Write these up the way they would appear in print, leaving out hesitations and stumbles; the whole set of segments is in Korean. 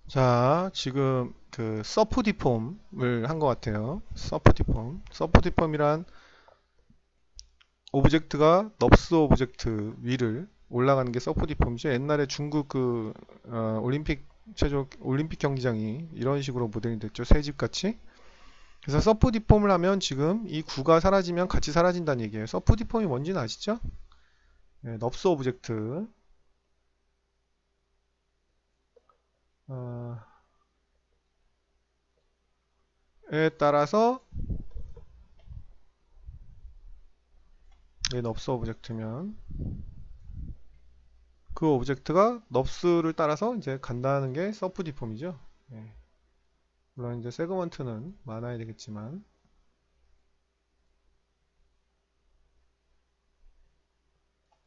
자, 지금 그 서프 디폼을 한 것 같아요. 서프 디폼. 서프 디폼이란 오브젝트가 넙스 오브젝트 위를 올라가는 게 서프 디폼이죠. 옛날에 중국 올림픽 경기장이 이런 식으로 모델이 됐죠. 새집 같이. 그래서 서프 디폼을 하면 지금 이 구가 사라지면 같이 사라진다는 얘기예요. 서프 디폼이 뭔지는 아시죠? 네, 넙스 오브젝트. 어, 에 따라서 넙스 오브젝트면 그 오브젝트가 넙스를 따라서 이제 간다는 게 서프 디폼이죠. 예. 물론 이제 세그먼트는 많아야 되겠지만,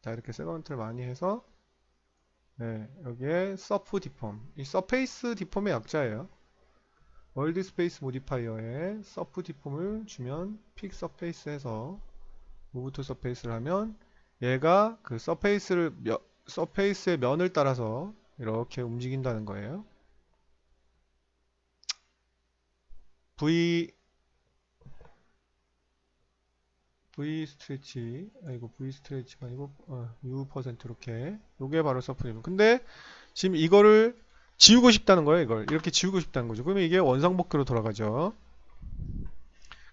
자, 이렇게 세그먼트를 많이 해서, 예, 여기에 서프 디폼, 이 서페이스 디폼의 약자예요. 월드 스페이스 모디파이어에 서프 디폼을 주면 픽 서페이스 해서 무브 투 서페이스를 하면 얘가 그 서페이스의 면을 따라서 이렇게 움직인다는 거예요. V V 스트레치, 아이고 V 스트레치가 아니고 U% 이렇게 요게 바로 서프리면. 근데 지금 이거를 지우고 싶다는 거예요. 이걸 이렇게 지우고 싶다는 거죠. 그러면 이게 원상복귀로 돌아가죠.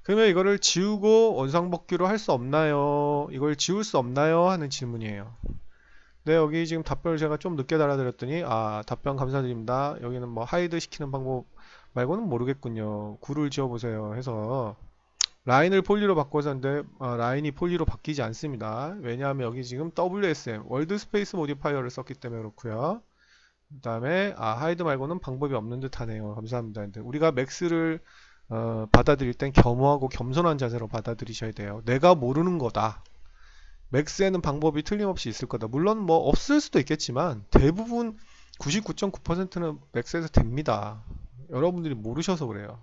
그러면 이거를 지우고 원상복귀로 할 수 없나요? 이걸 지울 수 없나요? 하는 질문이에요. 네, 여기 지금 답변을 제가 좀 늦게 달아드렸더니 답변 감사드립니다. 여기는 뭐 하이드 시키는 방법 말고는 모르겠군요. 구를 지워보세요 해서 라인을 폴리로 바꿔서는데 라인이 폴리로 바뀌지 않습니다. 왜냐하면 여기 지금 WSM 월드 스페이스 모디파이어를 썼기 때문에 그렇고요. 그 다음에 하이드 말고는 방법이 없는 듯 하네요. 감사합니다. 근데 우리가 맥스를 받아들일 땐 겸허하고 겸손한 자세로 받아들이셔야 돼요. 내가 모르는 거다. 맥스에는 방법이 틀림없이 있을 거다. 물론 뭐 없을 수도 있겠지만 대부분 99.9%는 맥스에서 됩니다. 여러분들이 모르셔서 그래요.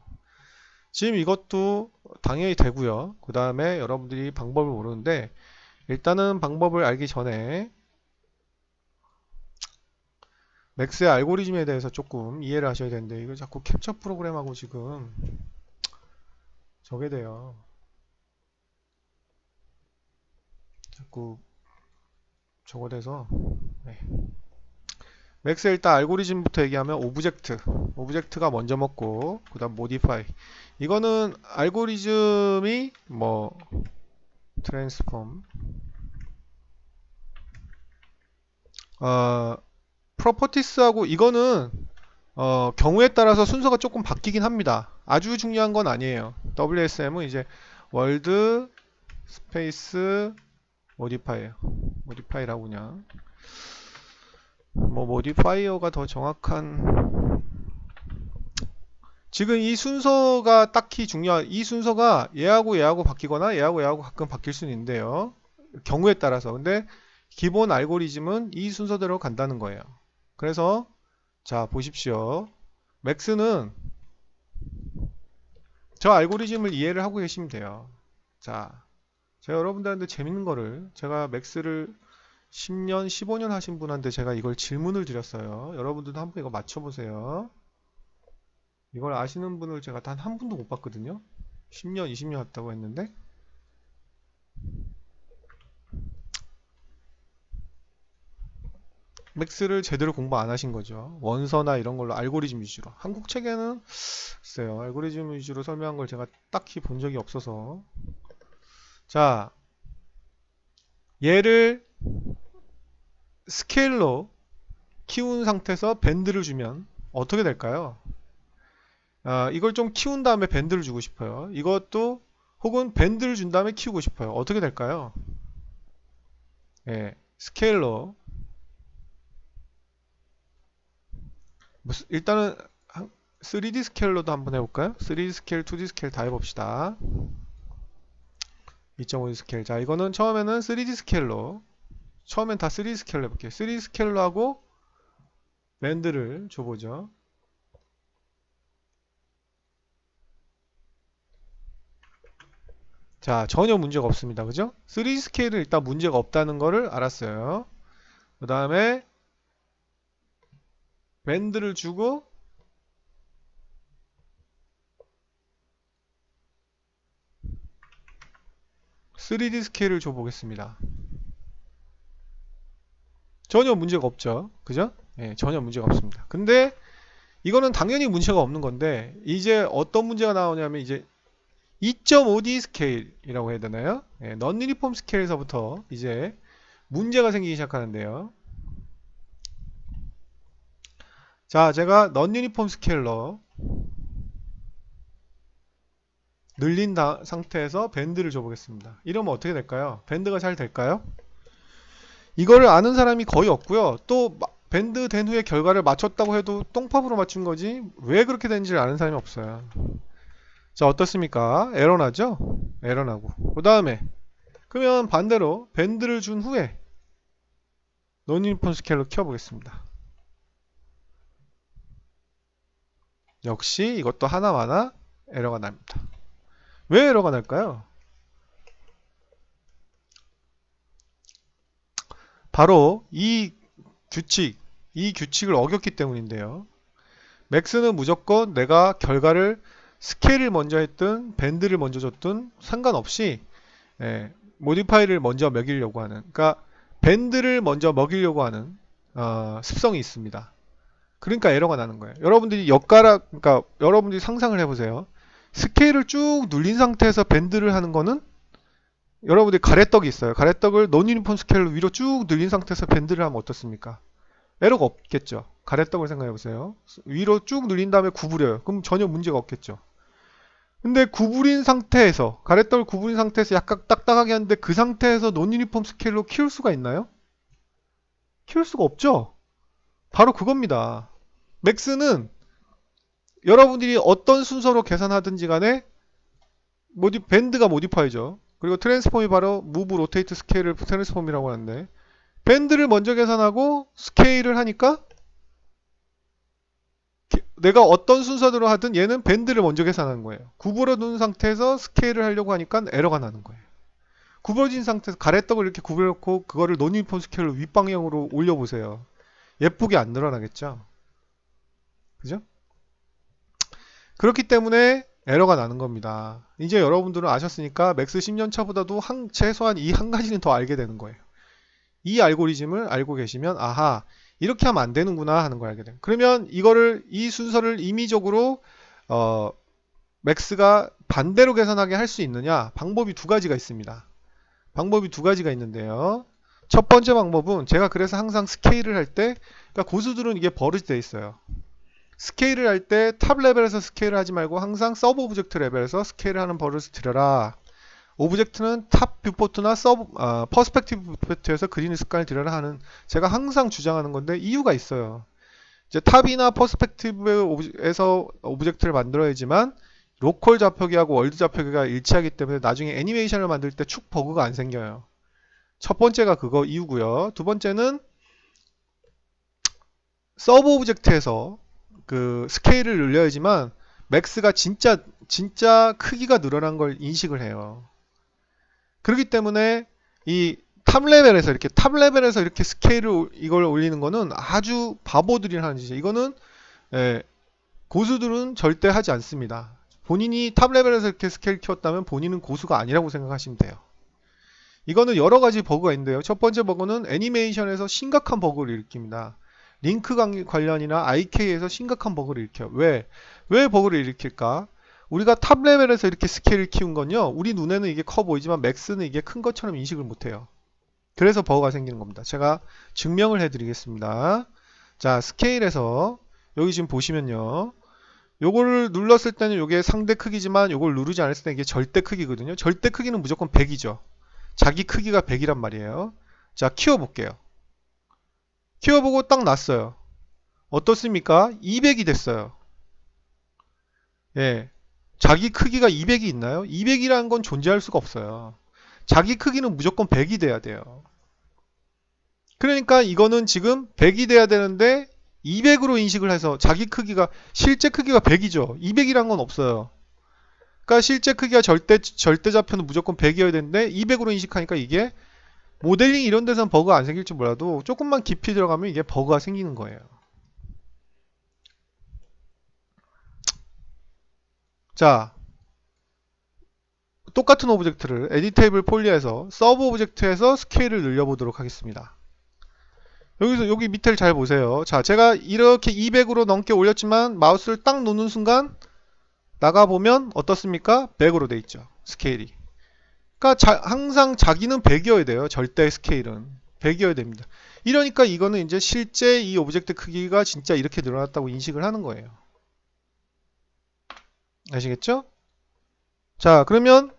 지금 이것도 당연히 되고요. 그 다음에 여러분들이 방법을 모르는데 일단은 방법을 알기 전에 맥스의 알고리즘에 대해서 조금 이해를 하셔야 되는데 이거 자꾸 캡처 프로그램하고 지금 저게 돼요. 자꾸 저거 돼서 네. 맥스 일단 알고리즘부터 얘기하면 오브젝트가 먼저 먹고 그 다음 모디파이 이거는 알고리즘이 뭐 트랜스폼 프로퍼티스하고 이거는 경우에 따라서 순서가 조금 바뀌긴 합니다. 아주 중요한 건 아니에요. WSM은 이제 월드 스페이스 모디파이라고 그냥 뭐 모디파이어가 더 정확한 지금 이 순서가 딱히 이 순서가 얘하고 바뀌거나 얘하고 가끔 바뀔 수는 있는데요. 경우에 따라서. 근데 기본 알고리즘은 이 순서대로 간다는 거예요. 그래서 자 보십시오. 맥스는 저 알고리즘을 이해를 하고 계시면 돼요. 자, 제가 여러분들한테 재밌는 거를 제가 맥스를 10년, 15년 하신 분한테 제가 이걸 질문을 드렸어요. 여러분들도 한번 이거 맞춰보세요. 이걸 아시는 분을 제가 단 한 분도 못 봤거든요. 10년, 20년 했다고 했는데 맥스를 제대로 공부 안 하신 거죠. 원서나 이런 걸로 알고리즘 위주로. 한국 책에는 글쎄요. 알고리즘 위주로 설명한 걸 제가 딱히 본 적이 없어서 자, 얘를 스케일로 키운 상태에서 밴드를 주면 어떻게 될까요? 이걸 좀 키운 다음에 밴드를 주고 싶어요. 이것도 혹은 밴드를 준 다음에 키우고 싶어요. 어떻게 될까요? 예, 스케일러 일단은 3D 스케일러도 한번 해볼까요? 3D 스케일, 2D 스케일 다 해봅시다. 2.5D 스케일. 자, 이거는 처음에는 3D 스케일러. 처음엔 다 3D 스케일러 해볼게요. 3D 스케일러 하고 밴드를 줘보죠. 자, 전혀 문제가 없습니다. 그죠? 3D 스케일은 일단 문제가 없다는 거를 알았어요. 그 다음에 밴드를 주고 3D 스케일을 줘보겠습니다. 전혀 문제가 없죠. 그죠? 예, 전혀 문제가 없습니다. 근데 이거는 당연히 문제가 없는 건데 이제 어떤 문제가 나오냐면 이제 2.5D 스케일이라고 해야 되나요? 예, 넌 유니폼 스케일에서부터 이제 문제가 생기기 시작하는데요. 자, 제가 넌 유니폼 스케일러 늘린 상태에서 밴드를 줘보겠습니다. 이러면 어떻게 될까요? 밴드가 잘 될까요? 이거를 아는 사람이 거의 없고요. 또 밴드 된 후에 결과를 맞췄다고 해도 똥팝으로 맞춘 거지 왜 그렇게 된지를 아는 사람이 없어요. 자, 어떻습니까? 에러 나죠? 에러 나고. 그 다음에 그러면 반대로 밴드를 준 후에 넌 유니폼 스케일러 켜보겠습니다. 역시 이것도 하나마나 에러가 납니다. 왜 에러가 날까요? 바로 이 규칙을 어겼기 때문인데요. 맥스는 무조건 내가 결과를 스케일을 먼저 했든 밴드를 먼저 줬든 상관없이 모디파이를 먼저 매기려고 하는, 그러니까 밴드를 먼저 먹이려고 하는 습성이 있습니다. 그러니까 에러가 나는 거예요. 여러분들이 그러니까 여러분들이 상상을 해보세요. 스케일을 쭉 눌린 상태에서 밴드를 하는 거는 여러분들이 가래떡이 있어요. 가래떡을 논 유니폼 스케일로 위로 쭉 늘린 상태에서 밴드를 하면 어떻습니까? 에러가 없겠죠. 가래떡을 생각해보세요. 위로 쭉 늘린 다음에 구부려요. 그럼 전혀 문제가 없겠죠. 근데 구부린 상태에서, 가래떡을 구부린 상태에서 약간 딱딱하게 하는데 그 상태에서 논 유니폼 스케일로 키울 수가 있나요? 키울 수가 없죠. 바로 그겁니다. 맥스는 여러분들이 어떤 순서로 계산하든지 간에 밴드가 모디파이죠. 그리고 트랜스폼이 바로 무브 로테이트 스케일을 트랜스폼이라고 하는데 밴드를 먼저 계산하고 스케일을 하니까 내가 어떤 순서대로 하든 얘는 밴드를 먼저 계산하는 거예요. 구부러 둔 상태에서 스케일을 하려고 하니까 에러가 나는 거예요. 구부러진 상태에서 가래떡을 이렇게 구부려놓고 그거를 논 유니폼 스케일로 윗방향으로 올려보세요. 예쁘게 안 늘어나겠죠? 그죠? 그렇기 때문에 에러가 나는 겁니다. 이제 여러분들은 아셨으니까 맥스 10년 차보다도 최소한 이 한 가지는 더 알게 되는 거예요. 이 알고리즘을 알고 계시면 아하, 이렇게 하면 안 되는구나 하는 걸 알게 돼요. 그러면 이 순서를 임의적으로 맥스가 반대로 계산하게 할 수 있느냐? 방법이 두 가지가 있습니다. 방법이 두 가지가 있는데요. 첫 번째 방법은 제가 그래서 항상 스케일을 할 때, 그러니까 고수들은 이게 버릇이 돼 있어요. 스케일을 할 때 탑 레벨에서 스케일을 하지 말고 항상 서브 오브젝트 레벨에서 스케일을 하는 버릇을 들여라. 오브젝트는 탑 뷰포트나 퍼스펙티브 뷰포트에서 그리는 습관을 들여라 하는, 제가 항상 주장하는 건데 이유가 있어요. 이제 탑이나 퍼스펙티브에서 오브젝트를 만들어야지만 로컬 좌표기하고 월드 좌표기가 일치하기 때문에 나중에 애니메이션을 만들 때 축 버그가 안 생겨요. 첫 번째가 그거 이유고요. 두 번째는 서브 오브젝트에서 그 스케일을 늘려야지만 맥스가 진짜 크기가 늘어난 걸 인식을 해요. 그렇기 때문에 이 탑 레벨에서 이렇게 스케일을 이걸 올리는 거는 아주 바보들이 하는 짓이에요. 이거는 고수들은 절대 하지 않습니다. 본인이 탑 레벨에서 이렇게 스케일 키웠다면 본인은 고수가 아니라고 생각하시면 돼요. 이거는 여러 가지 버그가 있는데요. 첫 번째 버그는 애니메이션에서 심각한 버그를 일으킵니다. 링크 관련이나 IK에서 심각한 버그를 일으켜요. 왜 버그를 일으킬까? 우리가 탑 레벨에서 이렇게 스케일을 키운 건요, 우리 눈에는 이게 커 보이지만 맥스는 이게 큰 것처럼 인식을 못해요. 그래서 버그가 생기는 겁니다. 제가 증명을 해드리겠습니다. 자, 스케일에서 여기 지금 보시면요, 요거를 눌렀을 때는 이게 상대 크기지만 요걸 누르지 않았을 때는 이게 절대 크기거든요. 절대 크기는 무조건 100이죠. 자기 크기가 100이란 말이에요. 자, 키워볼게요. 키워보고 딱 났어요. 어떻습니까? 200이 됐어요. 예. 자기 크기가 200이 있나요? 200이라는 건 존재할 수가 없어요. 자기 크기는 무조건 100이 돼야 돼요. 그러니까 이거는 지금 100이 돼야 되는데 200으로 인식을 해서 자기 크기가, 실제 크기가 100이죠. 200이란 건 없어요. 그러니까 실제 크기가 절대 좌표는 무조건 100이어야 되는데 200으로 인식하니까 이게 모델링 이런 데서는 버그가 안 생길지 몰라도 조금만 깊이 들어가면 이게 버그가 생기는 거예요. 자, 똑같은 오브젝트를 에디테이블 폴리에서 서브 오브젝트에서 스케일을 늘려보도록 하겠습니다. 여기서 여기 밑에를 잘 보세요. 자, 제가 이렇게 200으로 넘게 올렸지만 마우스를 딱 놓는 순간 나가보면 어떻습니까? 100으로 돼 있죠. 스케일이. 그러니까 항상 자기는 100이어야 돼요. 절대 스케일은 100이어야 됩니다. 이러니까 이거는 이제 실제 이 오브젝트 크기가 진짜 이렇게 늘어났다고 인식을 하는 거예요. 아시겠죠? 자, 그러면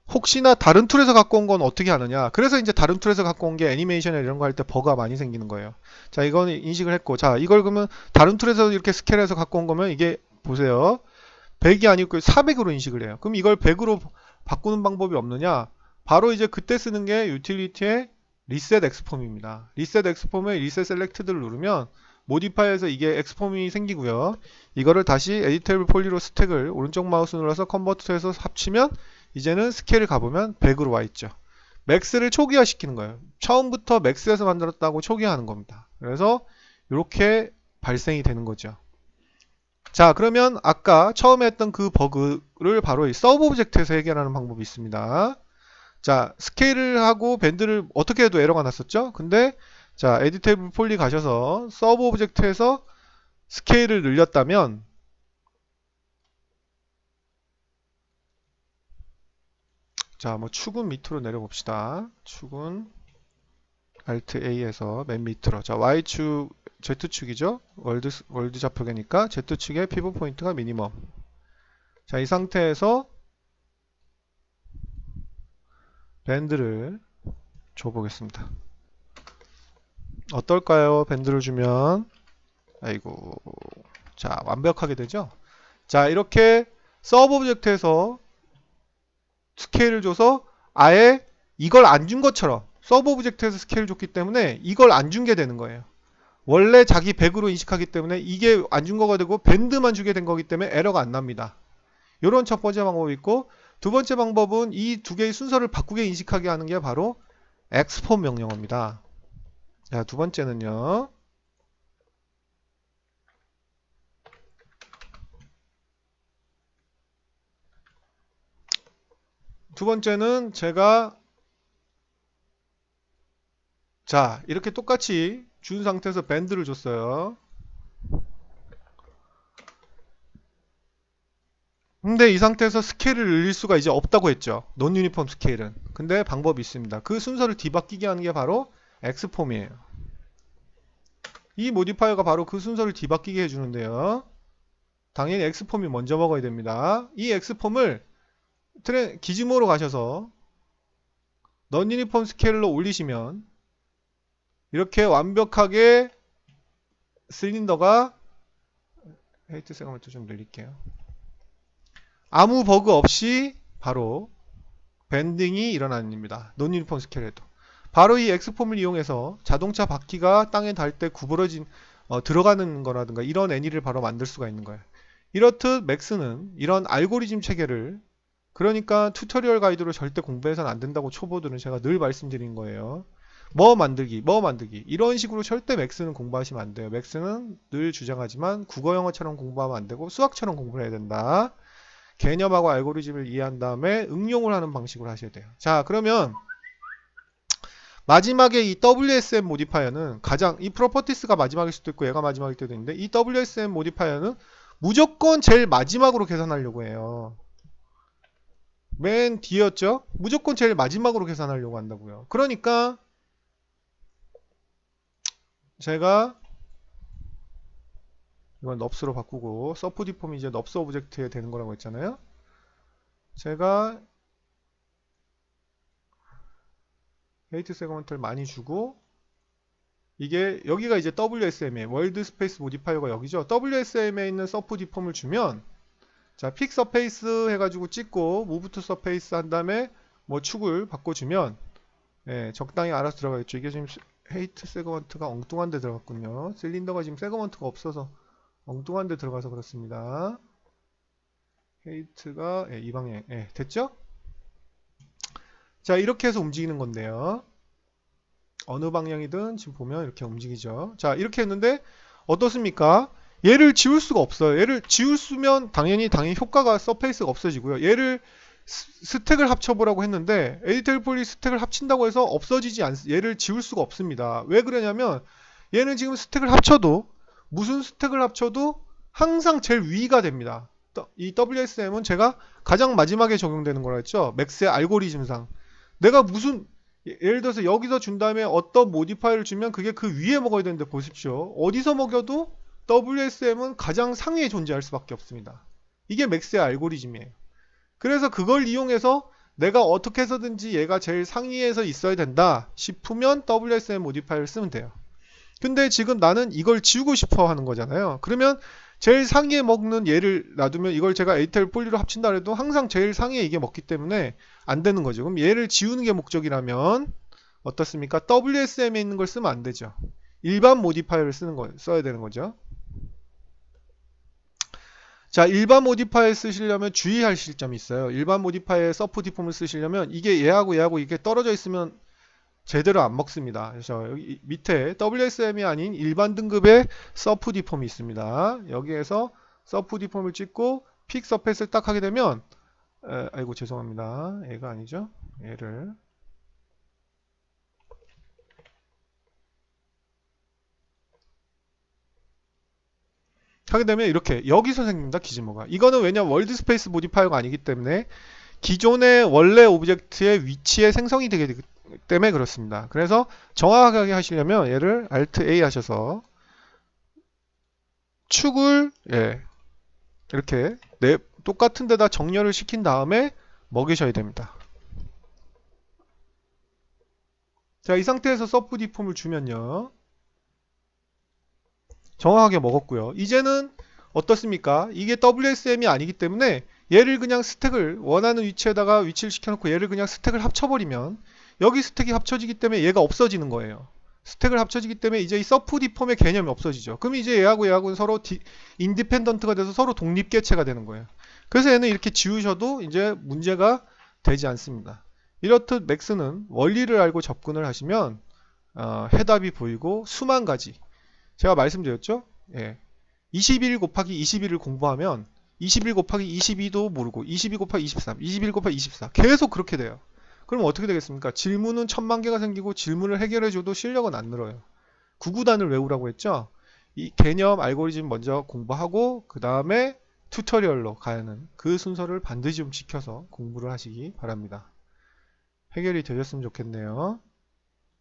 혹시나 다른 툴에서 갖고 온 건 어떻게 하느냐. 그래서 이제 다른 툴에서 갖고 온 게 애니메이션이나 이런 거 할 때 버그가 많이 생기는 거예요. 자, 이거는 인식을 했고, 자, 이걸 그러면 다른 툴에서 이렇게 스케일해서 갖고 온 거면 이게 보세요. 100이 아니고 400으로 인식을 해요. 그럼 이걸 100으로 바꾸는 방법이 없느냐? 바로 이제 그때 쓰는 게 유틸리티의 리셋 엑스폼입니다. 리셋 엑스폼에 리셋 셀렉트드를 누르면 모디파이에서 이게 엑스폼이 생기고요. 이거를 다시 에디테이블 폴리로 스택을 오른쪽 마우스 눌러서 컨버트해서 합치면 이제는 스케일을 가보면 100으로 와 있죠. 맥스를 초기화 시키는 거예요. 처음부터 맥스에서 만들었다고 초기화하는 겁니다. 그래서 이렇게 발생이 되는 거죠. 자, 그러면 아까 처음에 했던 그 버그를 바로 이 서브 오브젝트에서 해결하는 방법이 있습니다. 자, 스케일을 하고 밴드를 어떻게 해도 에러가 났었죠? 근데 자, 에디테이블 폴리 가셔서 서브 오브젝트에서 스케일을 늘렸다면 자, 뭐 축은 밑으로 내려봅시다. 축은 Alt A에서 맨 밑으로. 자, Y축 Z축이죠? 월드 좌표계니까 Z축의 피벗 포인트가 미니멈. 자, 이 상태에서 밴드를 줘보겠습니다. 어떨까요? 밴드를 주면 아이고, 자, 완벽하게 되죠? 자, 이렇게 서브 오브젝트에서 스케일을 줘서 아예 이걸 안 준 것처럼 서브 오브젝트에서 스케일을 줬기 때문에 이걸 안 준 게 되는 거예요. 원래 자기 100으로 인식하기 때문에 이게 안 준 거가 되고 밴드만 주게 된 거기 때문에 에러가 안 납니다. 이런 첫 번째 방법이 있고, 두 번째 방법은 이 두 개의 순서를 바꾸게 인식하게 하는 게 바로 엑스폼 명령어입니다. 자, 두 번째는요. 두 번째는 제가 자, 이렇게 똑같이 준 상태에서 밴드를 줬어요. 근데 이 상태에서 스케일을 늘릴 수가 이제 없다고 했죠. 논 유니폼 스케일은. 근데 방법이 있습니다. 그 순서를 뒤바뀌게 하는 게 바로 엑스폼이에요. 이 모디파이어가 바로 그 순서를 뒤바뀌게 해주는데요. 당연히 엑스폼이 먼저 먹어야 됩니다. 이 엑스폼을 기즈모로 가셔서 논 유니폼 스케일로 올리시면 이렇게 완벽하게 실린더가 헤이트 세그먼트 좀 늘릴게요. 아무 버그 없이 바로 밴딩이 일어나는 일입니다. 논 유니폼 스케일에도. 바로 이 엑스폼을 이용해서 자동차 바퀴가 땅에 닿을 때 구부러진 들어가는 거라든가 이런 애니를 바로 만들 수가 있는 거예요. 이렇듯 맥스는 이런 알고리즘 체계를, 그러니까 튜토리얼 가이드로 절대 공부해서는 안 된다고 초보들은 제가 늘 말씀드린 거예요. 뭐 만들기 이런 식으로 절대 맥스는 공부하시면 안 돼요. 맥스는 늘 주장하지만 국어 영어처럼 공부하면 안 되고 수학처럼 공부를 해야 된다. 개념하고 알고리즘을 이해한 다음에 응용을 하는 방식으로 하셔야 돼요. 자, 그러면 마지막에 이 WSM 모디파이어는 가장, 이 프로퍼티스가 마지막일 수도 있고 얘가 마지막일 때도 있는데, 이 WSM 모디파이어는 무조건 제일 마지막으로 계산하려고 해요. 맨 뒤였죠? 무조건 제일 마지막으로 계산하려고 한다고요. 그러니까 제가 이건 넙스로 바꾸고 서프 디폼이 이제 넙스 오브젝트에 되는 거라고 했잖아요. 제가 헤이트 세그먼트를 많이 주고, 이게 여기가 이제 WSM에 월드 스페이스 모디파이어가 여기죠. WSM에 있는 서프 디폼을 주면, 자, 픽 서페이스 해가지고 찍고 무브 투 서페이스 한 다음에 뭐 축을 바꿔주면 적당히 알아서 들어가겠죠. 이게 지금 헤이트 세그먼트가 엉뚱한 데 들어갔군요. 실린더가 지금 세그먼트가 없어서 엉뚱한 데 들어가서 그렇습니다. 헤이트가 이 방향 됐죠? 자, 이렇게 해서 움직이는 건데요. 어느 방향이든 지금 보면 이렇게 움직이죠. 자, 이렇게 했는데 어떻습니까? 얘를 지울 수가 없어요. 얘를 지우면 당연히 효과가 서페이스가 없어지고요. 얘를 스택을 합쳐보라고 했는데 에디터 폴리 스택을 합친다고 해서 없어지지 얘를 지울 수가 없습니다. 왜 그러냐면 얘는 지금 스택을 합쳐도 무슨 스택을 합쳐도 항상 제일 위가 됩니다. 이 WSM은 제가 가장 마지막에 적용되는 거라 했죠. 맥스의 알고리즘상 내가 무슨 예를 들어서 여기서 준 다음에 어떤 모디파이어를 주면 그게 그 위에 먹어야 되는데 보십시오. 어디서 먹여도 WSM은 가장 상위에 존재할 수밖에 없습니다. 이게 맥스의 알고리즘이에요. 그래서 그걸 이용해서 내가 어떻게 해서든지 얘가 제일 상위에서 있어야 된다 싶으면 WSM 모디파이어를 쓰면 돼요. 근데 지금 나는 이걸 지우고 싶어 하는 거잖아요. 그러면 제일 상위에 먹는 얘를 놔두면 이걸 제가 에디터 폴리로 합친다 해도 항상 제일 상위에 이게 먹기 때문에 안 되는 거죠. 그럼 얘를 지우는 게 목적이라면 어떻습니까? WSM에 있는 걸 쓰면 안 되죠. 일반 모디파이어를 써야 되는 거죠. 자, 일반 모디파이어 쓰시려면 주의하실 점이 있어요. 일반 모디파이어의 서프 디폼을 쓰시려면 이게 얘하고 이게 떨어져 있으면 제대로 안 먹습니다. 그래서 여기 밑에 WSM이 아닌 일반 등급의 서프 디폼이 있습니다. 여기에서 서프 디폼을 찍고 픽 서페이스를 딱 하게 되면 아이고 죄송합니다. 얘가 아니죠. 얘를 하게 되면 이렇게 여기서 생깁니다. 기즈모가. 이거는 왜냐면 월드 스페이스 모디파이어가 아니기 때문에 기존의 원래 오브젝트의 위치에 생성이 되기 때문에 그렇습니다. 그래서 정확하게 하시려면 얘를 Alt A 하셔서 축을 이렇게 똑같은 데다 정렬을 시킨 다음에 먹이셔야 됩니다. 자, 이 상태에서 서브 디폼을 주면요. 정확하게 먹었고요. 이제는 어떻습니까? 이게 WSM이 아니기 때문에 얘를 그냥 스택을 원하는 위치에다가 위치를 시켜놓고 얘를 그냥 스택을 합쳐버리면 여기 스택이 합쳐지기 때문에 얘가 없어지는 거예요. 스택을 합쳐지기 때문에 이제 이 서프 디폼의 개념이 없어지죠. 그럼 이제 얘하고는 서로 인디펜던트가 돼서 서로 독립개체가 되는 거예요. 그래서 얘는 이렇게 지우셔도 이제 문제가 되지 않습니다. 이렇듯 맥스는 원리를 알고 접근을 하시면 해답이 보이고 수만 가지 제가 말씀드렸죠? 21 곱하기 21을 공부하면 21 곱하기 22도 모르고 22 곱하기 23, 21 곱하기 24 계속 그렇게 돼요. 그럼 어떻게 되겠습니까? 질문은 1000만 개가 생기고 질문을 해결해줘도 실력은 안 늘어요. 구구단을 외우라고 했죠? 이 개념 알고리즘 먼저 공부하고 그 다음에 튜토리얼로 가는 그 순서를 반드시 좀 지켜서 공부를 하시기 바랍니다. 해결이 되셨으면 좋겠네요.